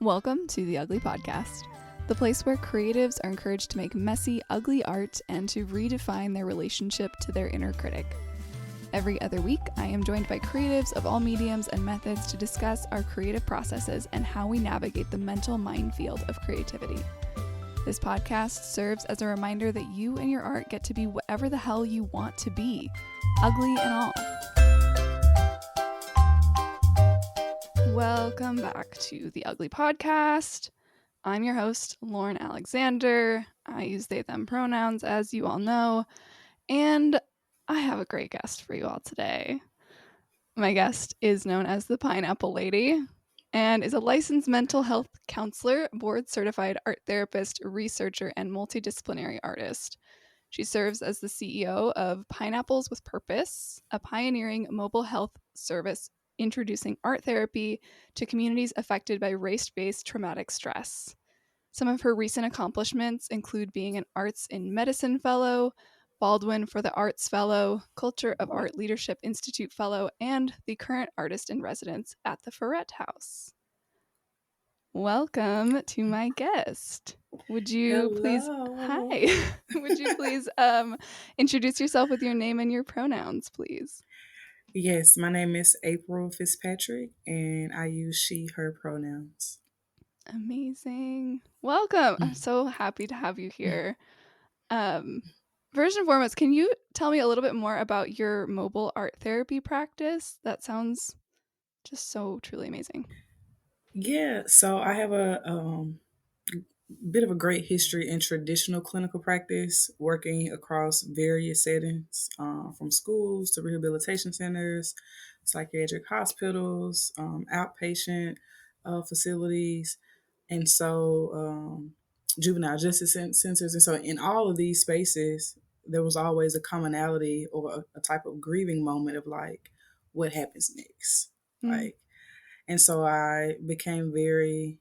Welcome to the Ugly Podcast, the place where creatives are encouraged to make messy, ugly art and to redefine their relationship to their inner critic. Every other week, I am joined by creatives of all mediums and methods to discuss our creative processes and how we navigate the mental minefield of creativity. This podcast serves as a reminder that you and your art get to be whatever the hell you want to be, ugly and all. Welcome back to the Ugly Podcast. I'm your host, Lauren Alexander. I use they, them pronouns, as you all know, and I have a great guest for you all today. My guest is known as the Pineapple Lady and is a licensed mental health counselor, board-certified art therapist, researcher, and multidisciplinary artist. She serves as the CEO of Pineapples with Purpose, a pioneering mobile health service introducing art therapy to communities affected by race-based traumatic stress. Some of her recent accomplishments include being an Arts in Medicine Fellow, Baldwin for the Arts Fellow, Culture of Art Leadership Institute Fellow, and the current artist in residence at the Ferret House. Welcome to my guest. Would you please introduce yourself with your name and your pronouns, please? Yes, my name is April Fitzpatrick, and I use she, her pronouns. Amazing. Welcome. I'm so happy to have you here. First and foremost, can you tell me a little bit more about your mobile art therapy practice? That sounds just so truly amazing. Yeah, so I have a bit of a great history in traditional clinical practice, working across various settings, from schools to rehabilitation centers, psychiatric hospitals, outpatient facilities, and so juvenile justice centers. And so, in all of these spaces, there was always a commonality or a type of grieving moment of like, what happens next? Like, and so I became very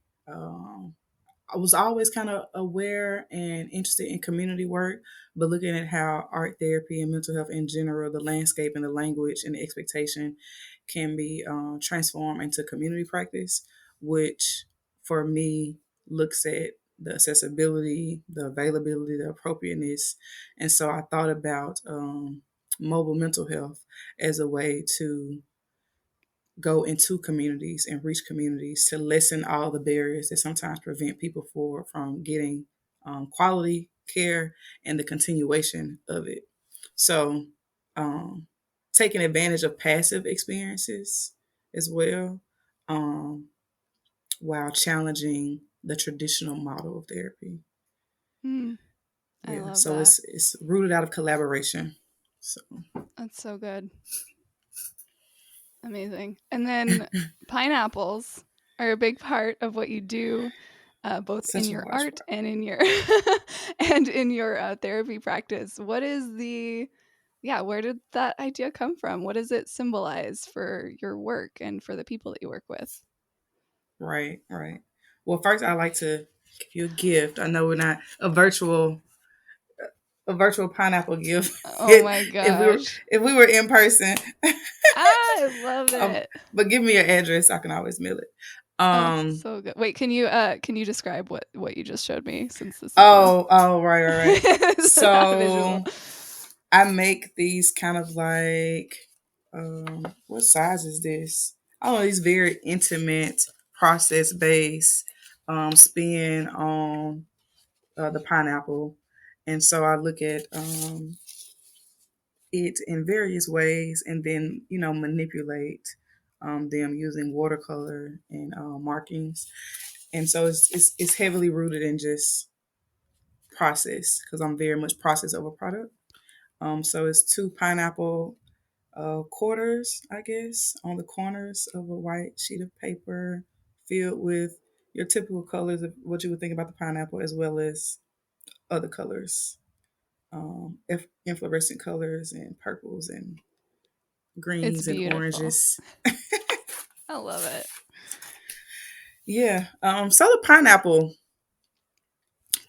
I was always kind of aware and interested in community work, but looking at how art therapy and mental health in general, the landscape and the language and the expectation can be transformed into community practice, which for me looks at the accessibility, the availability, the appropriateness. And so I thought about mobile mental health as a way to go into communities and reach communities to lessen all the barriers that sometimes prevent people from getting quality care and the continuation of it. So, taking advantage of passive experiences as well, um, while challenging the traditional model of therapy. I love So that. it's rooted out of collaboration. So That's so good. Amazing. And then pineapples are a big part of what you do, both in such a your large art part. and in your and in your therapy practice. What is where did that idea come from? What does it symbolize for your work and for the people that you work with? Right, right. Well, first I'd like to give you a gift. I know we're not a virtual pineapple gift. Oh my if we were gosh. if we were in person. I love it. But give me your address, I can always mail it. Oh, Um so good. Wait, can you describe what you just showed me since this is right. a visual? So I make these kind of like what size is this? Oh, these very intimate process based spin on the pineapple. And so I look at it in various ways and then, manipulate them using watercolor and markings. And so it's heavily rooted in just process because I'm very much process over product. So it's two pineapple quarters, I guess, on the corners of a white sheet of paper filled with your typical colors of what you would think about the pineapple, as well as other colors, inflorescent colors and purples and It's greens and beautiful. oranges. I love it. Yeah. So the pineapple.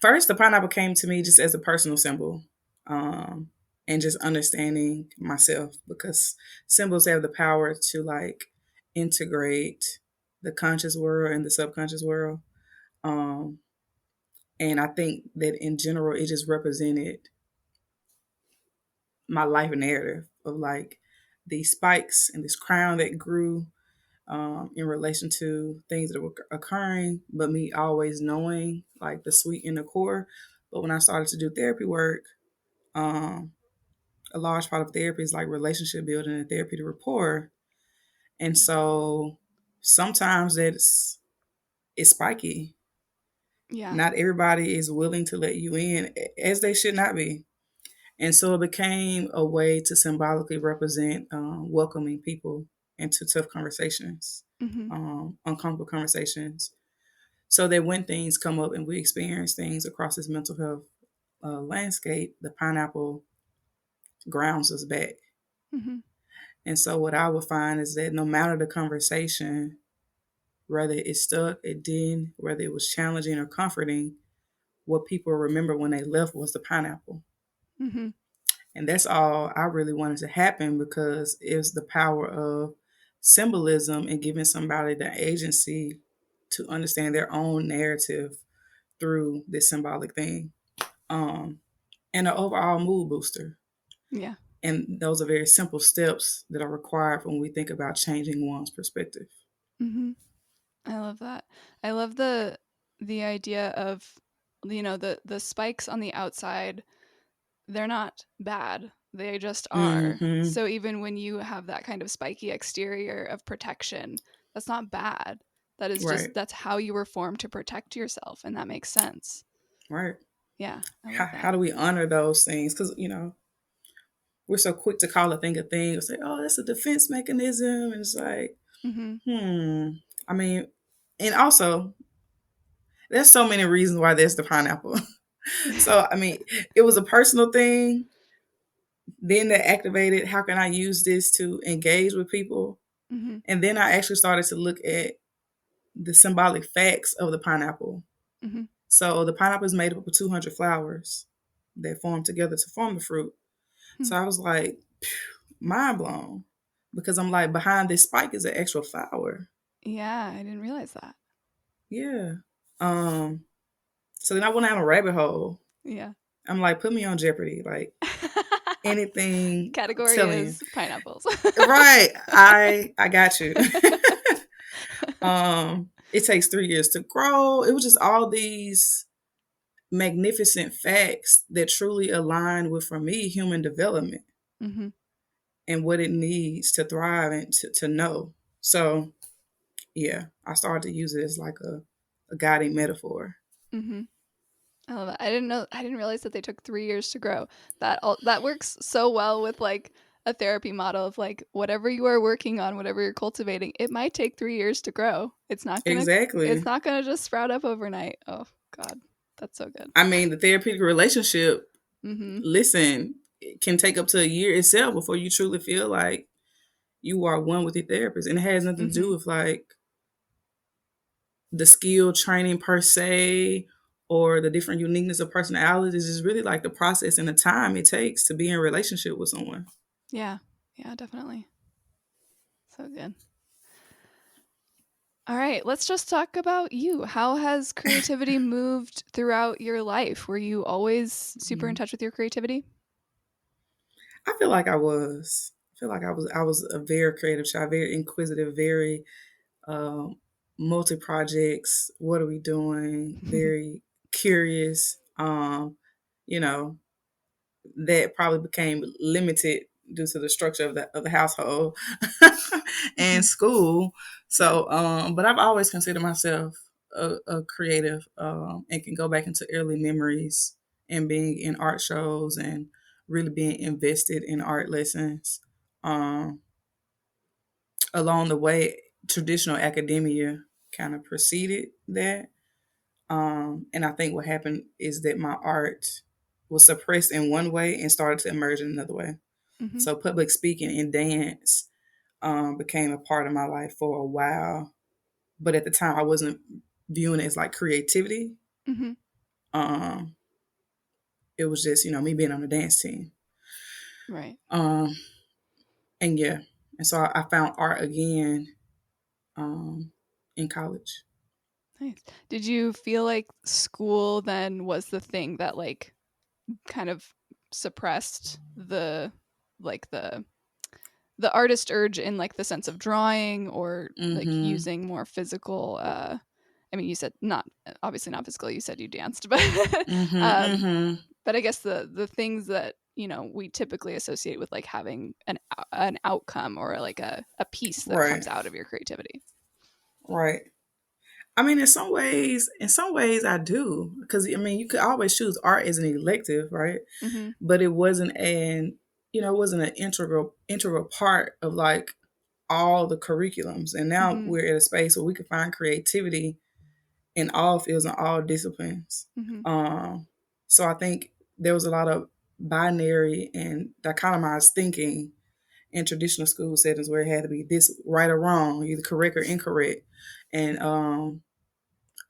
First, the pineapple came to me just as a personal symbol, and just understanding myself because symbols have the power to like integrate the conscious world and the subconscious world. Um, and I think that in general, it just represented my life narrative of like these spikes and this crown that grew in relation to things that were occurring, but me always knowing like the sweet in the core. But when I started to do therapy work, um, a large part of therapy is like relationship building and therapeutic rapport. And so sometimes it's spiky. Yeah. Not everybody is willing to let you in, as they should not be. And so it became a way to symbolically represent welcoming people into tough conversations, Mhm. uncomfortable conversations, so that when things come up and we experience things across this mental health landscape, the pineapple grounds us back. Mhm. And so what I would find is that no matter the conversation, whether it stuck, it didn't, whether it was challenging or comforting, what people remember when they left was the pineapple. Mhm. And that's all I really wanted to happen because it's the power of symbolism and giving somebody the agency to understand their own narrative through this symbolic thing. Um, and an overall mood booster. Yeah. And those are very simple steps that are required when we think about changing one's perspective. Mhm. I love that. I love the idea of, the spikes on the outside, they're not bad. They just are. Mm-hmm. So even when you have that kind of spiky exterior of protection, that's not bad. That is Right, just that's how you were formed to protect yourself, and that makes sense. right. Yeah, I How, love how that. do we honor those things? Because, we're so quick to call a thing or say, oh, that's a defense mechanism. And it's like, Mhm. I mean, and also, there's so many reasons why there's the pineapple. So, I mean, it was a personal thing. Then that activated, how can I use this to engage with people? Mhm. And then I actually started to look at the symbolic facts of the pineapple. Mhm. So the pineapple is made up of 200 flowers that form together to form the fruit. Hmm. So I was like, mind blown. Because I'm like, behind this spike is an actual flower. Yeah, I didn't realize that. Yeah. Um, so then I went down a rabbit hole. Yeah. I'm like, put me on Jeopardy. Like anything, I'm Category telling you. is pineapples. Right. I got you. It takes 3 years to grow. It was just all these magnificent facts that truly align with, for me, human development Mhm. and what it needs to thrive and to know. So yeah, I started to use it as like a guiding metaphor. Mhm. I love it. I didn't realize that they took 3 years to grow. That works so well with like a therapy model of like whatever you are working on, whatever you're cultivating, it might take 3 years to grow. It's Exactly. not going to just sprout up overnight. Oh god. That's so good. I mean, the therapeutic relationship, Mhm. listen, it can take up to a year itself before you truly feel like you are one with your therapist. And it has nothing to do Mhm. with like the skill training per se or the different uniqueness of personalities. It's really like the process and the time it takes to be in a relationship with someone. Yeah. Yeah, definitely. So good. All right, let's just talk about you. How has creativity moved throughout your life? Were you always super in Mhm. touch with your creativity? I feel like I was. I feel like I was a very creative child, very inquisitive, very um, multi projects. What are we doing? Very curious. You know, that probably became limited due to the structure of the household and Mhm. school. Yeah. So, but I've always considered myself a creative and can go back into early memories and being in art shows and really being invested in art lessons. Um, Along the way, traditional academia kind of preceded that. And I think what happened is that my art was suppressed in one way and started to emerge in another way. Mhm. So public speaking and dance became a part of my life for a while. But at the time, I wasn't viewing it as like creativity. Mhm. Um, it was just, me being on the dance team. Right. Um, and yeah, and so I found art again. Um, in college. Nice. Did you feel like school then was the thing that like kind of suppressed like the artist urge in like the sense of drawing or like Mm-hmm. using more physical I mean you said not obviously not physical, you said you danced, but Mm-hmm. um Mm-hmm. but I guess the things that you know we typically associate with like having an outcome or like a piece that Right. comes out of your creativity. Right. I mean, in some ways, I do because I mean, you could always choose art as an elective, right? Mm-hmm. But it wasn't it wasn't an integral part of like all the curriculums. And now Mm-hmm. we're at a space where we can find creativity in all fields and all disciplines. Mm-hmm. Um, so I think there was a lot of binary and dichotomized thinking in traditional school settings where it had to be this right or wrong, either correct or incorrect. And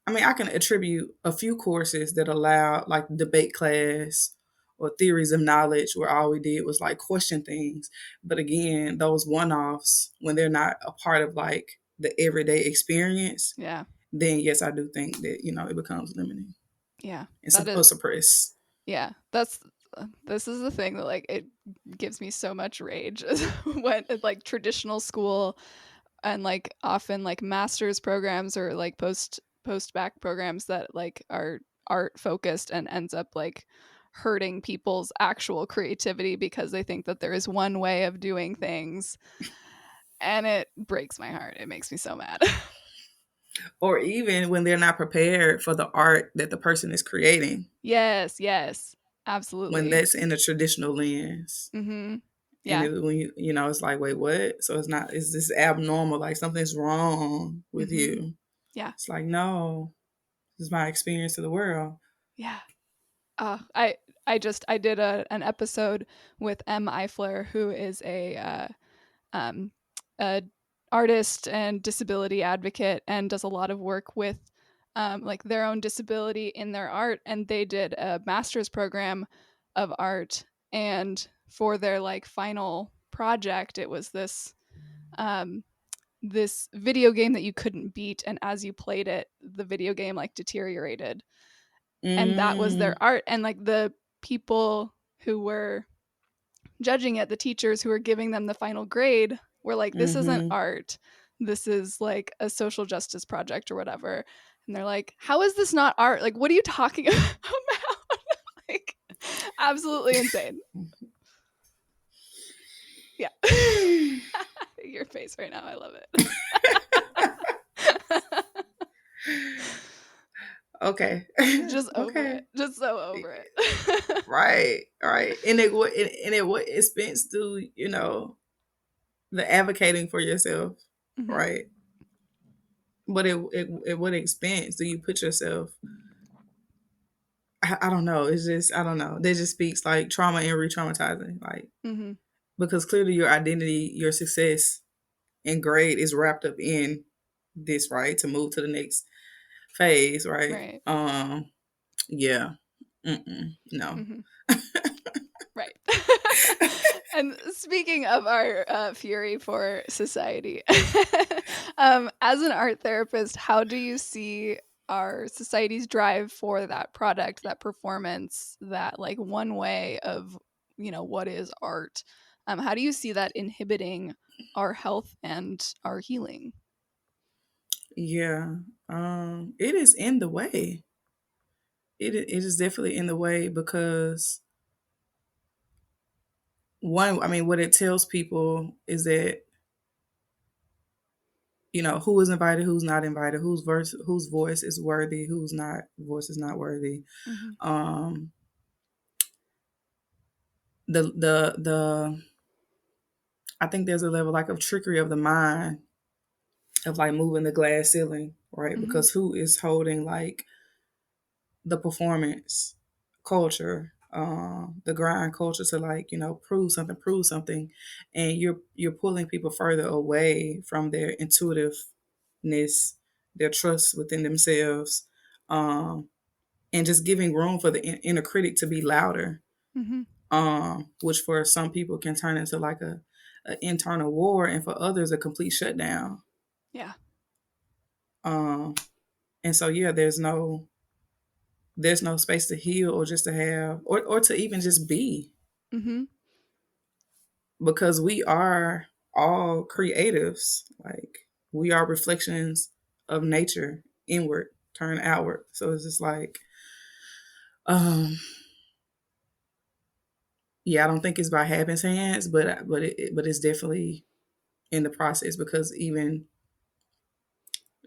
I mean, I can attribute a few courses that allowed like debate class or theories of knowledge where all we did was like question things. But again, those one offs, when they're not a part of like the everyday experience, Yeah. then yes, I do think that, it becomes limiting Yeah. and That is. or suppressed. Yeah. That's this is the thing that like it gives me so much rage is when like traditional school and like often like master's programs or like post bac programs that like are art focused and ends up like hurting people's actual creativity because they think that there is one way of doing things, and it breaks my heart. It makes me so mad. Or even when they're not prepared for the art that the person is creating, Yes, yes, when absolutely. that's in the traditional lens. Mm-hmm. And Yeah. when it's like, wait, what? So it's not, is this abnormal? Like something's wrong with Mm-hmm. you. Yeah. It's like, no, this is my experience of the world. Yeah. I did an episode with M. Eifler, who is um, a artist and disability advocate, and does a lot of work with like their own disability in their art. And they did a master's program of art, and for their like final project, it was um, this video game that you couldn't beat, and as you played it, the video game like deteriorated, and that was Mm, their art. And like the people who were judging it, the teachers who were giving them the final grade, were like, this isn't mm-hmm. art, this is like a social justice project or whatever. And they're like, how is this not art? Like, what are you talking about? Like, absolutely insane. Yeah. Your face right now, I love it. Okay. Just over Okay. it, just so over it. Right. Right. And it speaks to, the advocating for yourself. Hmm. Right. But at what expense do you put yourself? I don't know. It's just, I don't know. That just speaks like trauma and re-traumatizing. Like, Hmm. because clearly your identity, your success and grade is wrapped up in this, right? To move to the next phase, right? Right. Yeah. No. Hmm. Right. And speaking of our fury for society, as an art therapist, how do you see our society's drive for that product, that performance, that like one way of, what is art? How do you see that inhibiting our health and our healing? Yeah. It is in the way. It is definitely in the way because one, I mean, what it tells people is that, who is invited, who's not invited, whose voice is worthy, whose not voice is not worthy. Hmm. Um, the I think there's a level like of trickery of the mind of like moving the glass ceiling, right? Hmm. Because who is holding like the performance culture, the grind culture to like, prove something, and you're pulling people further away from their intuitiveness, their trust within themselves, um, and just giving room for the inner critic to be louder, Hmm. which for some people can turn into like a internal war, and for others a complete shutdown. Yeah. Um, and so yeah, there's no space to heal or just to have or to even just be, Mhm. because we are all creatives. Like we are reflections of nature, inward, turn outward. So it's just like, um, yeah, I don't think it's by happenstance, but it's definitely in the process, because even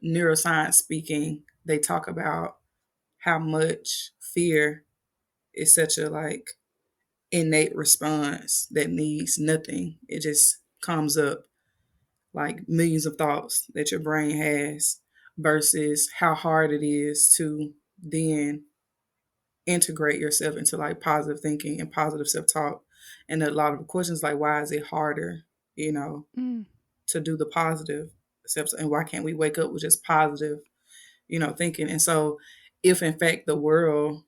neuroscience speaking, they talk about how much fear is such a like innate response that needs nothing. It just comes up like millions of thoughts that your brain has, versus how hard it is to then integrate yourself into like positive thinking and positive self-talk. And a lot of questions like, why is it harder, you know, Mm. to do the positive self, and why can't we wake up with just positive, thinking? And so if in fact the world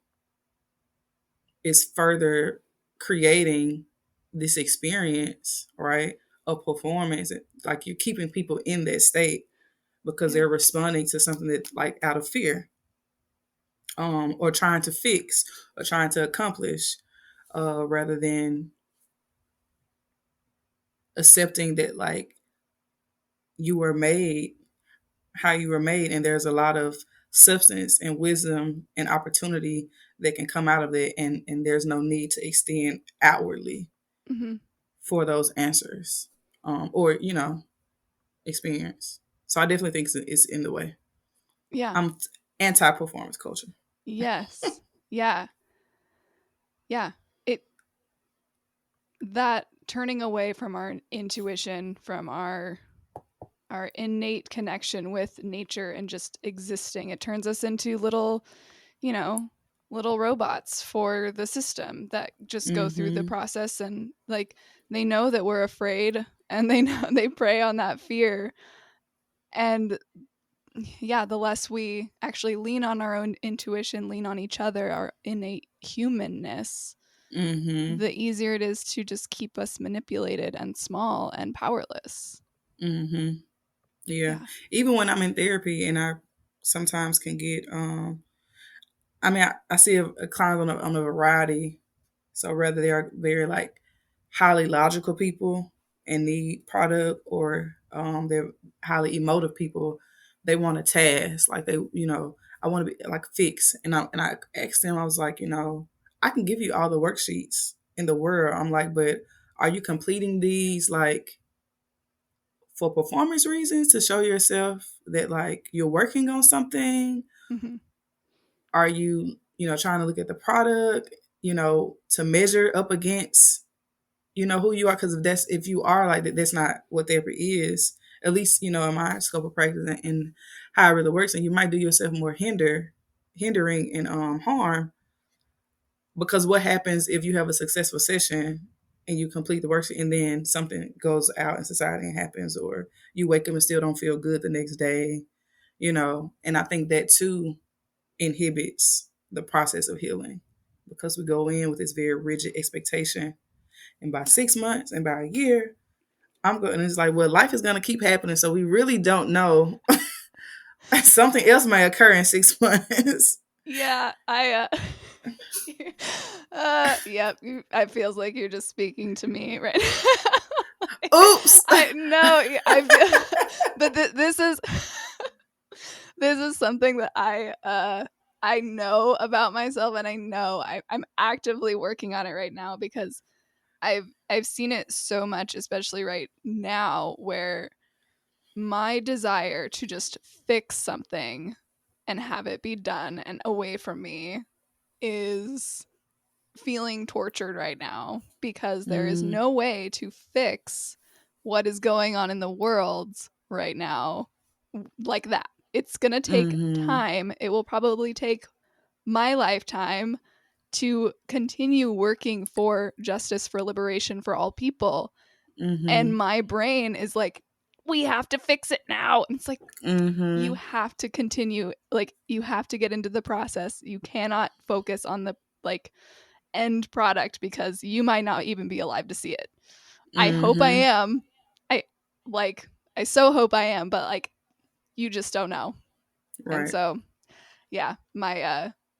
is further creating this experience, right, of performance, like you're keeping people in that state because Yeah. they're responding to something that like out of fear, or trying to fix or trying to accomplish, rather than accepting that like you were made how you were made, and there's a lot of substance and wisdom and opportunity that can come out of it, and there's no need to extend outwardly Mhm. for those answers, or experience. So I definitely think it's in the way. Yeah. I'm anti-performance culture. Yes. Yeah. Yeah. It that turning away from our intuition, from our innate connection with nature and just existing, it turns us into little, you know, little robots for the system that just go through the Mm-hmm. process, and like they know that we're afraid, and they know they prey on that fear. And yeah, the less we actually lean on our own intuition, lean on each other, our innate humanness, Mm-hmm. the easier it is to just keep us manipulated and small and powerless. Mm-hmm. Yeah. Yeah. Even when I'm in therapy and I sometimes can get I mean, I see a client on a variety. So whether they are very like highly logical people and need product, or they're highly emotive people, they want a task. Like I want to be like fix. And I asked them, I was like, I can give you all the worksheets in the world. I'm like, but are you completing these like for performance reasons, to show yourself that like you're working on something? Hmm. Are you, trying to look at the product, to measure up against, who you are? Because if you are like that, that's not what therapy is. At least, in my scope of practice and how it really works. And you might do yourself more hindering and harm, because what happens if you have a successful session and you complete the worksheet and then something goes out in society and happens, or you wake up and still don't feel good the next day, And I think that too inhibits the process of healing, because we go in with this very rigid expectation, and by 6 months and by a year, I'm going. And it's like, well, life is going to keep happening, so we really don't know. Something else may occur in 6 months. Yeah, I yep, it feels like you're just speaking to me right now. Like, Oops. I know, I feel but this is this is something that I know about myself, and I know I'm actively working on it right now, because I've seen it so much, especially right now, where my desire to just fix something and have it be done and away from me is feeling tortured right now, because there is Mm, no way to fix what is going on in the world right now like that. It's going to take mm-hmm, time. It will probably take my lifetime to continue working for justice, for liberation for all people. And mm-hmm, my brain is like, we have to fix it now. And it's like, you mm-hmm, have to continue, like, you have to get into the process. You cannot focus on the like end product, because you might not even be alive to see it. I hope I mm-hmm. am. I like I so hope I am, but like you just don't know. And Right. so, yeah,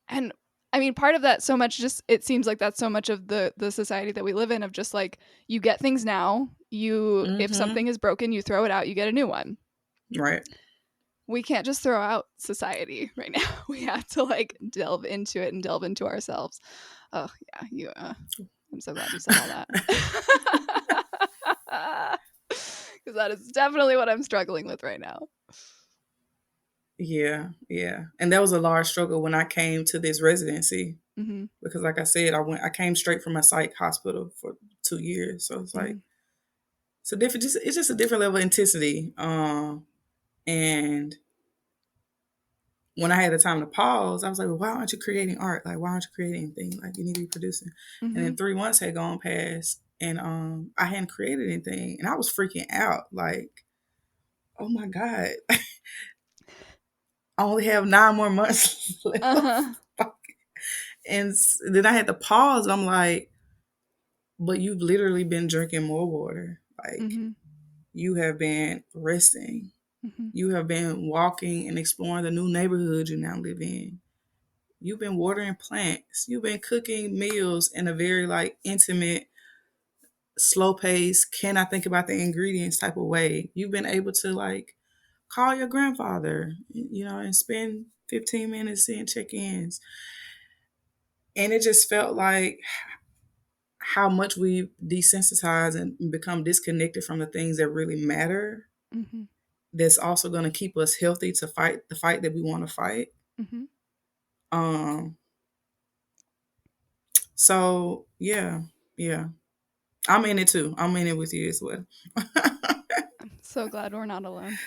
and I mean, part of that so much just it seems like that's so much of the society that we live in of just like you get things now, you if Mm-hmm. something is broken, you throw it out, you get a new one. Right. We can't just throw out society right now. We have to like delve into it and delve into ourselves. Oh, yeah, I'm so glad you said all that. Because that is definitely what I'm struggling with right now. Yeah, yeah. And that was a large struggle when I came to this residency Hmm. because like I said, I came straight from a psych hospital for 2 years. So it's like Hmm. it's just a different level of intensity. And when I had the time to pause, I was like, well, why aren't you creating art? Like, why aren't you creating anything? Like, you need to be producing. And Hmm. then 3 months had gone past, and I hadn't created anything, and I was freaking out. Like, oh my god, I only have 9 more months left. Uh-huh. And then I had to pause. And I'm like, but you've literally been drinking more water. Like, Hmm. you have been resting. Hmm. You have been walking and exploring the new neighborhood you now live in. You've been watering plants. You've been cooking meals in a very like intimate, slow pace, can I think about the ingredients type of way. You've been able to like call your grandfather, and spend 15 minutes in check-ins. And it just felt like how much we desensitize and become disconnected from the things that really matter. Hmm. That's also going to keep us healthy to fight the fight that we want to fight. Hmm. Um, so yeah, yeah. I'm in it too. I'm in it with you as well. I'm so glad we're not alone.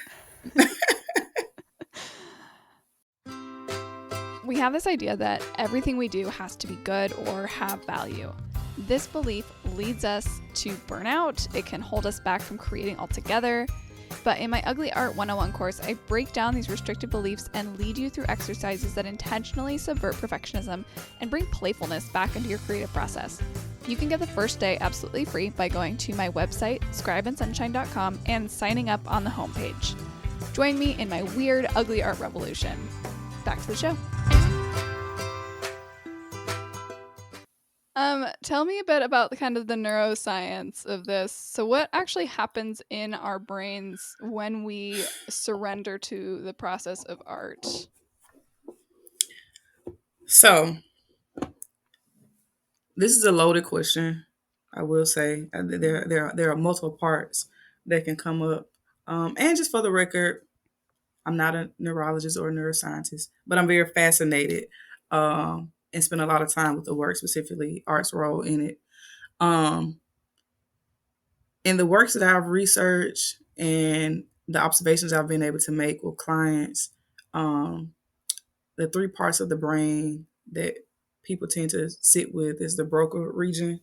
We have this idea that everything we do has to be good or have value. This belief leads us to burnout. It can hold us back from creating altogether. But in my Ugly Art 101 course, I break down these restricted beliefs and lead you through exercises that intentionally subvert perfectionism and bring playfulness back into your creative process. You can get the first day absolutely free by going to my website, scribeandsunshine.com, and signing up on the homepage. Join me in my weird, ugly art revolution. Back to the show. Tell me a bit about the kind of the neuroscience of this. So what actually happens in our brains when we surrender to the process of art? So this is a loaded question. I will say there are multiple parts that can come up. And just for the record, I'm not a neurologist or a neuroscientist, but I'm very fascinated and spend a lot of time with the work, specifically art's role in it. Um, in the works that I've researched and the observations I've been able to make with clients, um, the three parts of the brain that people tend to sit with is the Broca region,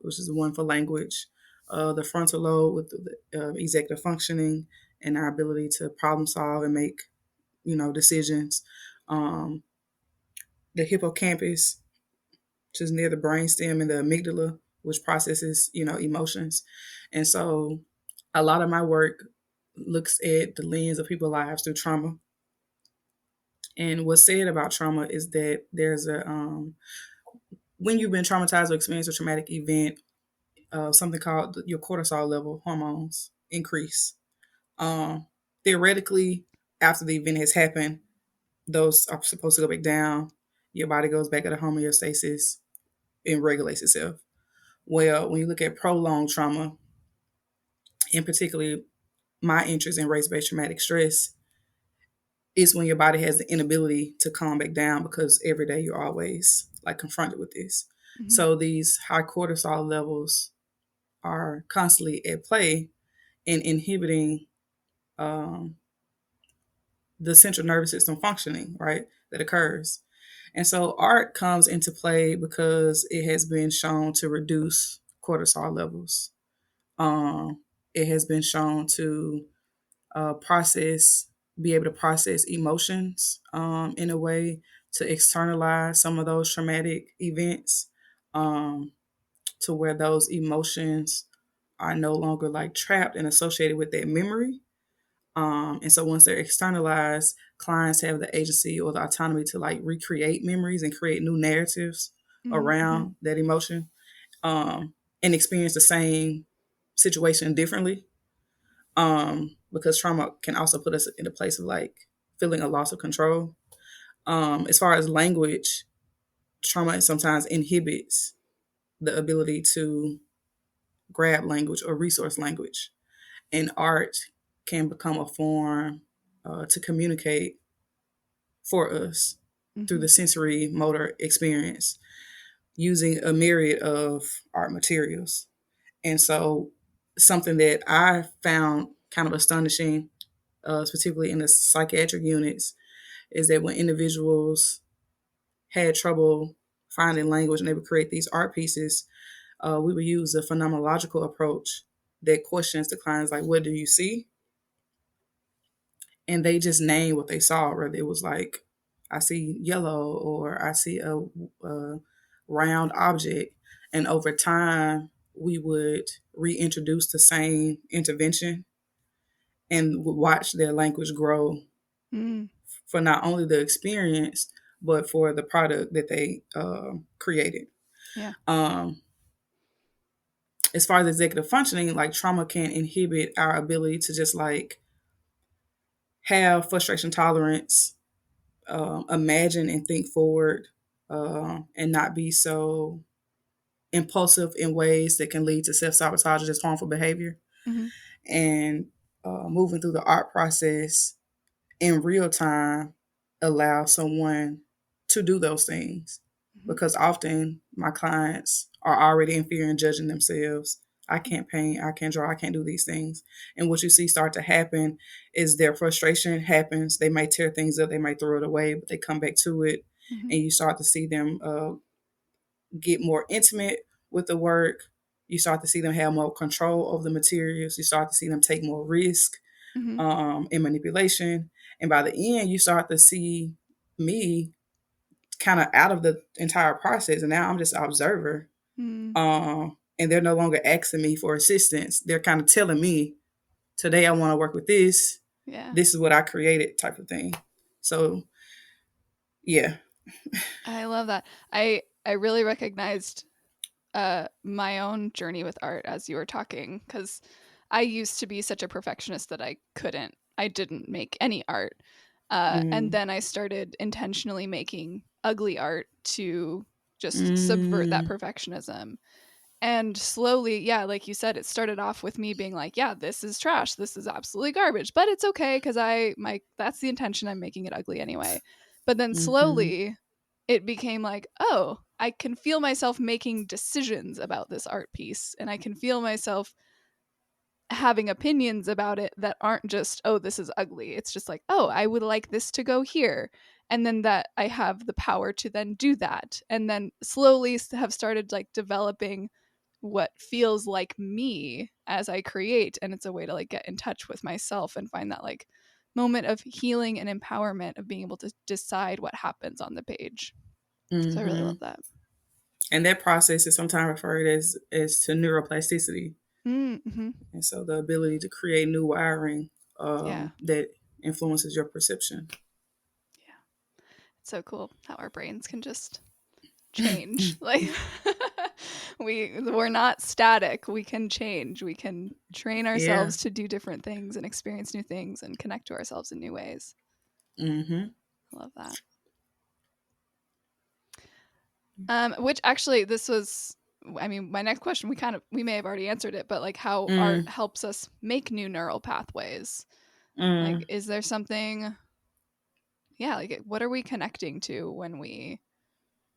which is the one for language, the frontal lobe with the executive functioning and our ability to problem solve and make decisions. Um, the hippocampus, which is near the brainstem, and the amygdala, which processes emotions. And so, a lot of my work looks at the lens of people's lives through trauma. And what's said about trauma is that there's a when you've been traumatized or experienced a traumatic event, something called your cortisol level hormones increase. Um, Theoretically, after the event has happened, those are supposed to go back down. Your body goes back into homeostasis and regulates itself. Well, when you look at prolonged trauma, and particularly my interest in race-based traumatic stress, is when your body has the inability to calm back down because every day you're always like confronted with this. Mm-hmm. So these high cortisol levels are constantly at play in inhibiting um, the central nervous system functioning, right? That occurs. And so art comes into play because it has been shown to reduce cortisol levels. It has been shown to process, be able to process emotions in a way to externalize some of those traumatic events um, to where those emotions are no longer like trapped and associated with that memory. And so once they're externalized, clients have the agency or the autonomy to like recreate memories and create new narratives Mm-hmm. around that emotion, and experience the same situation differently. Because trauma can also put us in a place of like feeling a loss of control. As far as language, trauma sometimes inhibits the ability to grab language or resource language. And art can become a form to communicate for us through Mm-hmm. the sensory motor experience using a myriad of art materials. And so, something that I found kind of astonishing, particularly in the psychiatric units, is that when individuals had trouble finding language and they would create these art pieces, we would use a phenomenological approach that questions the clients like, what do you see? And they just name what they saw, whether it was like, I see yellow or I see a round object. And over time, we would reintroduce the same intervention and would watch their language grow Mm. for not only the experience, but for the product that they created. Yeah. Um, as far as executive functioning, like trauma can inhibit our ability to just like have frustration tolerance, imagine and think forward, and not be so impulsive in ways that can lead to self sabotage or just harmful behavior. Mm-hmm. And moving through the art process in real time allow someone to do those things, Mm-hmm. because often my clients are already in fear and judging themselves. I can't paint, I can't draw, I can't do these things. And what you see start to happen is their frustration happens. They might tear things up, they might throw it away, but they come back to it. Mm-hmm. And you start to see them get more intimate with the work. You start to see them have more control over the materials. You start to see them take more risk Mm-hmm. in manipulation. And by the end, you start to see me kind of out of the entire process. And now I'm just an observer. Mm. And they're no longer asking me for assistance. They're kind of telling me, today I want to work with this. Yeah. This is what I created, type of thing. So, yeah. I love that. I really recognized my own journey with art as you were talking, because I used to be such a perfectionist that I didn't make any art. And Mm, then I started intentionally making ugly art to just subvert that mm, perfectionism. And slowly, yeah, like you said, it started off with me being like, yeah, this is trash. This is absolutely garbage, but it's okay because that's the intention. I'm making it ugly anyway. But then mm-hmm, slowly it became like, oh, I can feel myself making decisions about this art piece, and I can feel myself having opinions about it that aren't just, oh, this is ugly. It's just like, oh, I would like this to go here. And then that I have the power to then do that. And then slowly have started like developing what feels like me as I create. And it's a way to like get in touch with myself and find that like moment of healing and empowerment of being able to decide what happens on the page. So I really mm-hmm. love that. And that process is sometimes referred as to neuroplasticity. Mm-hmm. And so the ability to create new wiring Yeah. that influences your perception. Yeah. It's so cool how our brains can just change. Like we're not static. We can change. We can train Yeah. ourselves to do different things and experience new things and connect to ourselves in new ways. Mm-hmm. I love that. Which actually this was, I mean, my next question, we may have already answered it, but like how art Mm, helps us make new neural pathways. Like mm, is there something, yeah, like what are we connecting to when we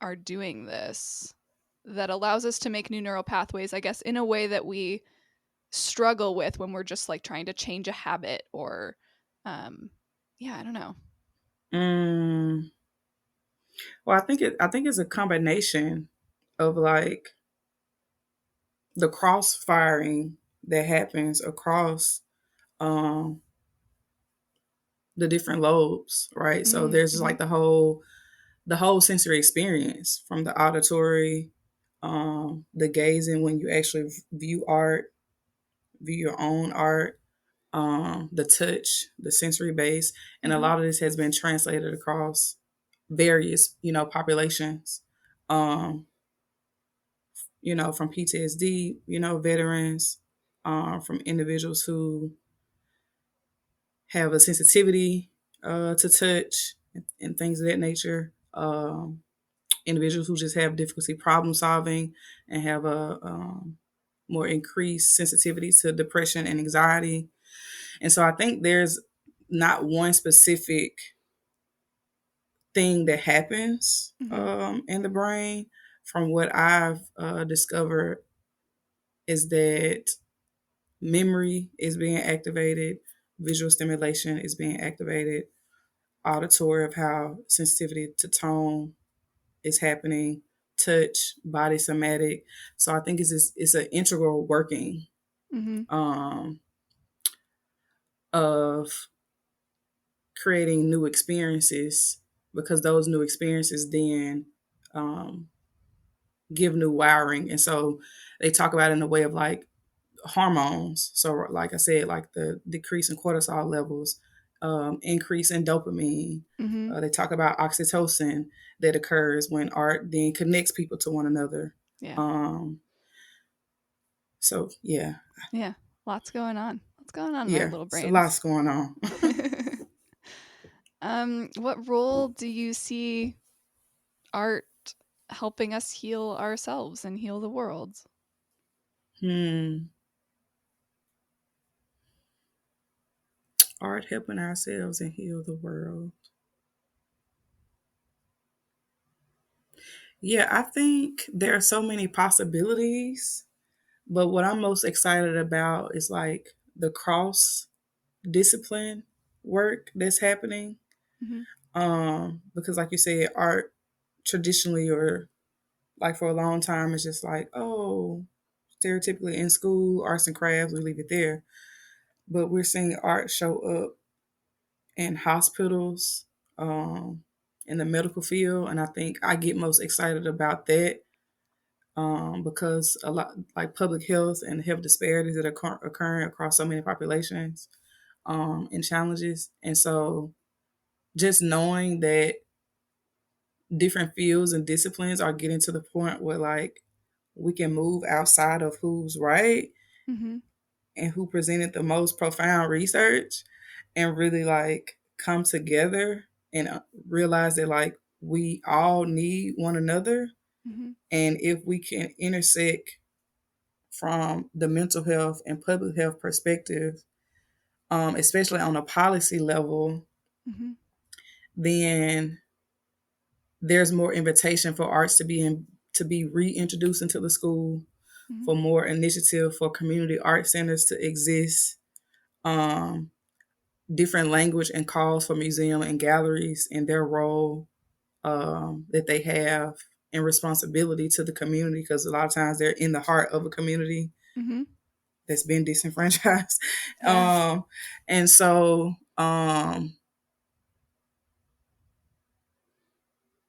are doing this that allows us to make new neural pathways, I guess, in a way that we struggle with when we're just like trying to change a habit or um yeah, I don't know. mm. Well, I think it's a combination of like the cross firing that happens across um, the different lobes, right? So there's just Mm-hmm. like the whole sensory experience from the auditory, the gazing when you actually view art, view your own art, the touch, the sensory base, and a Mhm. lot of this has been translated across various, populations. Um, from PTSD, veterans, from individuals who have a sensitivity to touch and things of that nature. Individuals who just have difficulty problem solving and have a more increased sensitivity to depression and anxiety. And so I think there's not one specific thing that happens Mhm. in the brain. From what I've discovered, is that memory is being activated, visual stimulation is being activated, auditory of how sensitivity to tone is happening, touch, body somatic. So I think it's an integral working Mhm. um, of creating new experiences, because those new experiences then um, give new wiring. And so they talk about it in the way of like hormones. So, like I said, like the decrease in cortisol levels, increase in dopamine. Mhm. They talk about oxytocin that occurs when art then connects people to one another. Yeah. Um, so, yeah, Yeah. Lots going on. What's going on in our yeah, little so brains? lots going on. What role do you see art helping us heal ourselves and heal the world? hmm. Art helping ourselves and heal the world. Yeah, I think there are so many possibilities, but what I'm most excited about is like the cross discipline work that's happening. Mhm. Because like you said, art traditionally, or like for a long time, it's just like, oh, stereotypically in school, arts and crafts, we leave it there. But we're seeing art show up in hospitals, um, in the medical field, and I think I get most excited about that, because a lot like public health and health disparities that are occurring across so many populations, and challenges. And so just knowing that different fields and disciplines are getting to the point where like we can move outside of who's right Mhm. and who presented the most profound research, and really like come together and realize that like we all need one another. Mhm. And if we can intersect from the mental health and public health perspective, especially on a policy level, Mhm. then there's more invitation for arts to be reintroduced into the school, Mhm. for more initiative for community art centers to exist, um, different language and calls for museum and galleries and their role, that they have and responsibility to the community, because a lot of times they're in the heart of a community Mhm. that's been disenfranchised. Yeah. um, and so,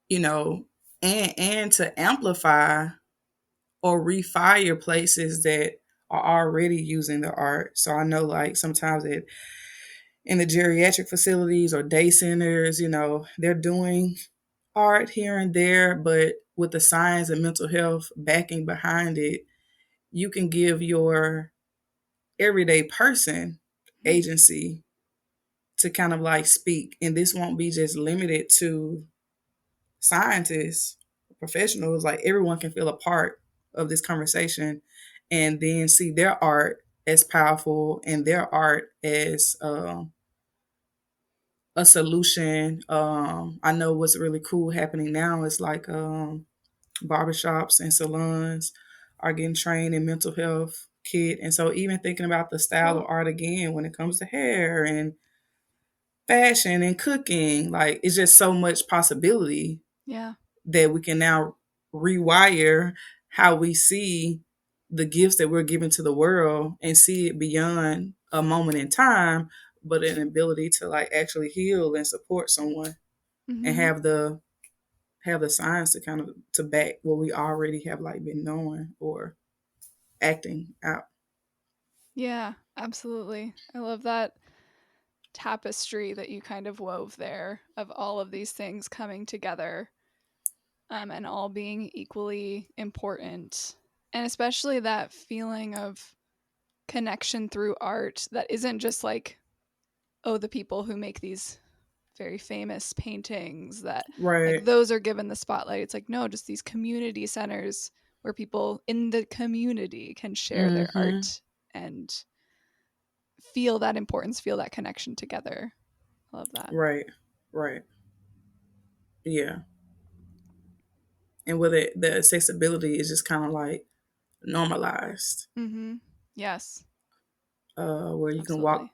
you know, and to amplify or refire places that are already using the art. So I know like sometimes in the geriatric facilities or day centers, they're doing art here and there, but with the science and mental health backing behind it, you can give your everyday person Mhm. agency to kind of like speak. And this won't be just limited to scientists, professionals, like everyone can feel a part of this conversation and then see their art as powerful and their art as a solution. I know what's really cool happening now is like barbershops and salons are getting trained in mental health kit. And so even thinking about the style of Cool. art again when it comes to hair and fashion and cooking, like it's just so much possibility Yeah. that we can now rewire how we see the gifts that we're giving to the world and see it beyond a moment in time, but an ability to like actually heal and support someone and Mhm. have the science to kind of to back what we already have like been knowing or acting out. Yeah, absolutely. I love that tapestry that you kind of wove there of all of these things coming together, and all being equally important. And especially that feeling of connection through art that isn't just like, oh, the people who make these very famous paintings that like Right. those are given the spotlight. It's like, no, just these community centers where people in the community can share their Mm-hmm. art and feel that importance, feel that connection together. I love that. Right. Right. Yeah. And with it, the accessibility is just kind of like normalized, Mm-hmm. Yes, where you can walk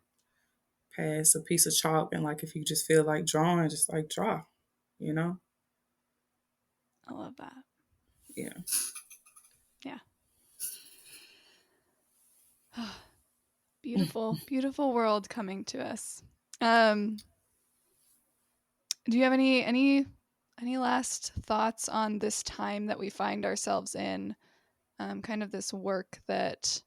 absolutely. past a piece of chalk and like if you just feel like drawing, just like draw, you know? I love that. Yeah. Yeah. Beautiful, beautiful world coming to us. Um, do you have any last thoughts on this time that we find ourselves in? Kind of this work that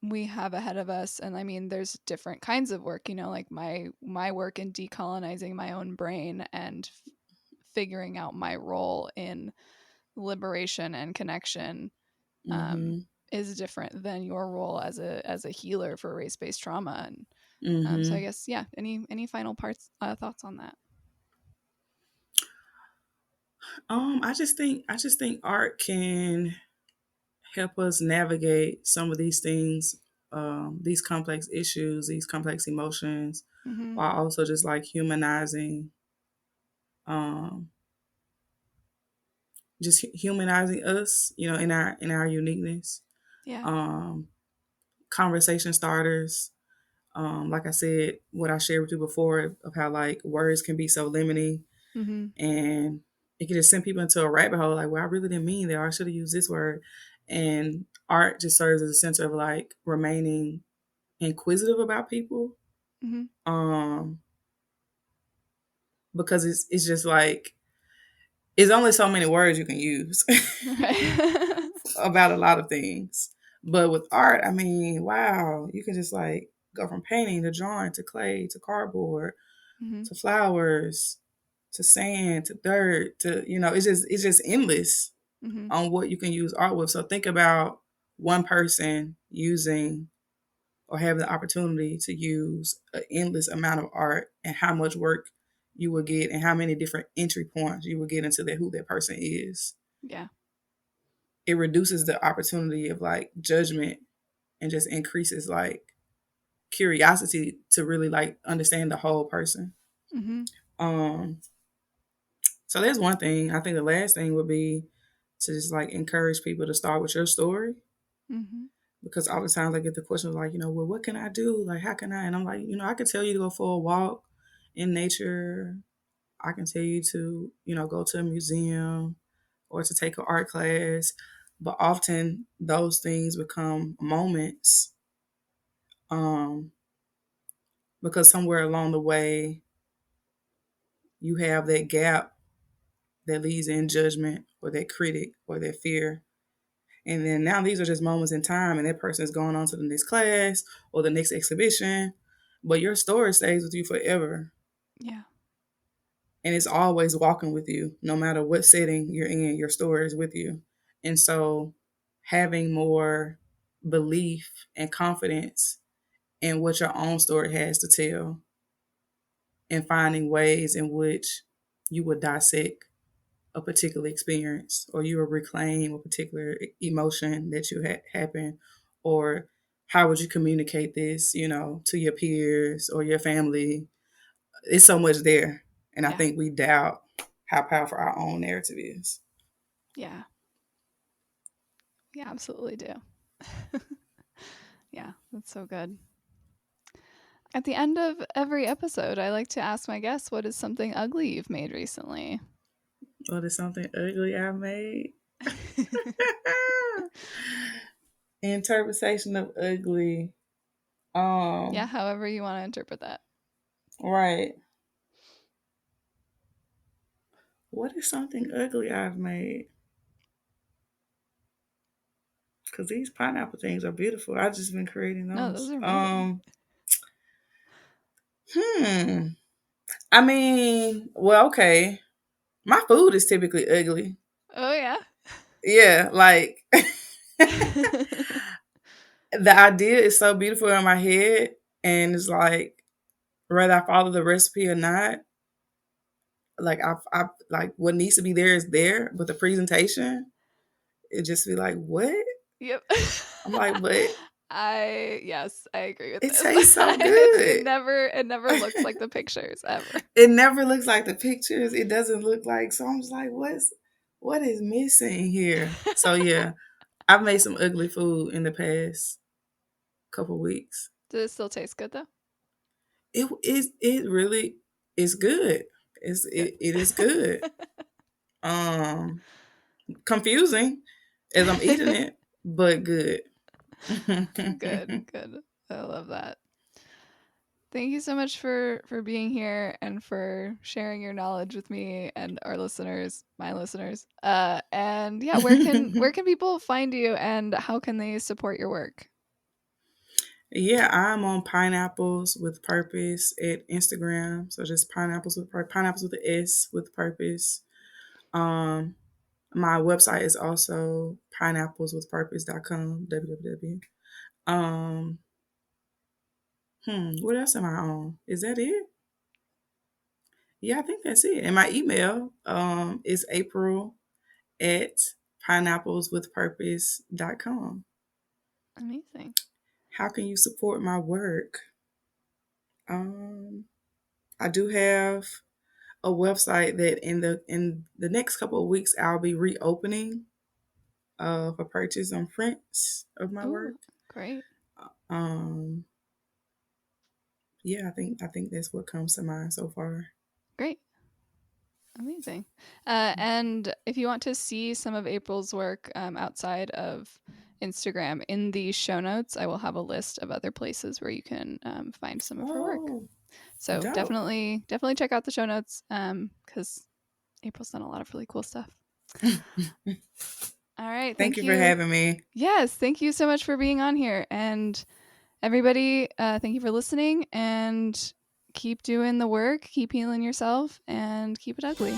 we have ahead of us, and I mean, there's different kinds of work. You know, like my work in decolonizing my own brain and figuring out my role in liberation and connection um, Mm-hmm. is different than your role as a healer for race based trauma. And so I Mm-hmm. guess yeah. Any final parts thoughts on that? I just think art can help us navigate some of these things, these complex issues, these complex emotions, Mm-hmm. while also just like humanizing, um, just humanizing us, in our uniqueness. Yeah. Um, Conversation starters. Like I said, what I shared with you before of how like words can be so limiting, Mm-hmm. and it can just send people into a rabbit hole. Like, well, I really didn't mean that. Or I should have used this word. And art just serves as a center of like remaining inquisitive about people, Mm-hmm. um, because it's just like it's only so many words you can use Right. about a lot of things. But with art, I mean, wow, you can just like go from painting to drawing to clay to cardboard Mm-hmm. to flowers to sand to dirt to it's just endless Mm-hmm. on what you can use art with. So think about one person using or having the opportunity to use an endless amount of art and how much work you will get and how many different entry points you will get into that who that person is. Yeah. It reduces the opportunity of like judgment and just increases like curiosity to really like understand the whole person. Mm-hmm. Um so there's one thing. I think the last thing would be to just like encourage people to start with your story, Mm-hmm. because oftentimes I get the question like, well, what can I do? Like, how can I? And I'm like, I can tell you to go for a walk in nature. I can tell you to, go to a museum or to take an art class. But often those things become moments, um, because somewhere along the way you have that gap that leads in judgment or that critic or that fear. And then now these are just moments in time, and that person is going on to the next class or the next exhibition. But your story stays with you forever. Yeah. And it's always walking with you. No matter what setting you're in, your story is with you. And so having more belief and confidence in what your own story has to tell and finding ways in which you would dissect a particular experience or you will reclaim a particular emotion that you had happen, or how would you communicate this to your peers or your family. It's so much there, and I Yeah. think we doubt how powerful our own narrative is. Yeah. We absolutely do. Yeah, that's so good. At the end of every episode, I like to ask my guests, what is something ugly you've made recently? Or there's something ugly I made. Interpretation of ugly. Yeah, um however you want to interpret that. right. What is something ugly I've made? Because these pineapple things are beautiful. I've just been creating No, those those. are amazing. Hmm. I mean, well, okay. My food is typically ugly. Oh yeah. Yeah, like the idea is so beautiful in my head, and it's like whether I follow the recipe or not, like I like what needs to be there is there, but the presentation, it just be like what? Yep. I'm like, but I agree with it this. tastes so it good. never looks like the pictures ever. It never looks like the pictures. It doesn't look like. So I'm just like, what is missing here? So yeah, I've made some ugly food in the past couple weeks. Does it still taste good though? It really is good. Good. It is good. Um, confusing as I'm eating it, but good. Good, good. I love that. Thank you so much for being here and for sharing your knowledge with me and our listeners, my listeners. And yeah, where can people find you and how can they support your work? Yeah, I'm on Pineapples with Purpose at Instagram. So just pineapples with the S with purpose. Um, my website is also pineappleswithpurpose.com. www. Um, what else am I on? Is that it? Yeah, I think that's it. And my email is April at pineappleswithpurpose.com. Amazing. How can you support my work? Um, I do have a website that in the next couple of weeks I'll be reopening for purchase on prints of my Oh, work. great. Um, yeah, I think that's what comes to mind so far. Great. Amazing. And if you want to see some of April's work outside of Instagram, in the show notes, I will have a list of other places where you can find some of her work. Oh, So dope. definitely check out the show notes because April's done a lot of really cool stuff. All right. Thank Thank you for you. having me. Yes. Thank you so much for being on here. And everybody, thank you for listening and keep doing the work, keep healing yourself, and keep it ugly.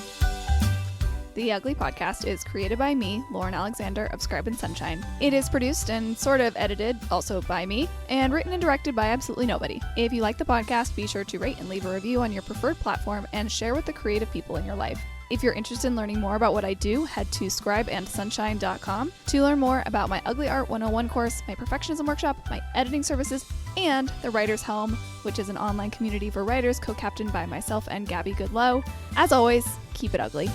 The Ugly Podcast is created by me, Lauren Alexander of Scribe and Sunshine. It is produced and sort of edited, also by me, and written and directed by absolutely nobody. If you like the podcast, be sure to rate and leave a review on your preferred platform and share with the creative people in your life. If you're interested in learning more about what I do, head to scribeandsunshine.com to learn more about my Ugly Art 101 course, my perfectionism workshop, my editing services, and the Writer's Helm, which is an online community for writers co-captained by myself and Gabby Goodlow. As always, keep it ugly.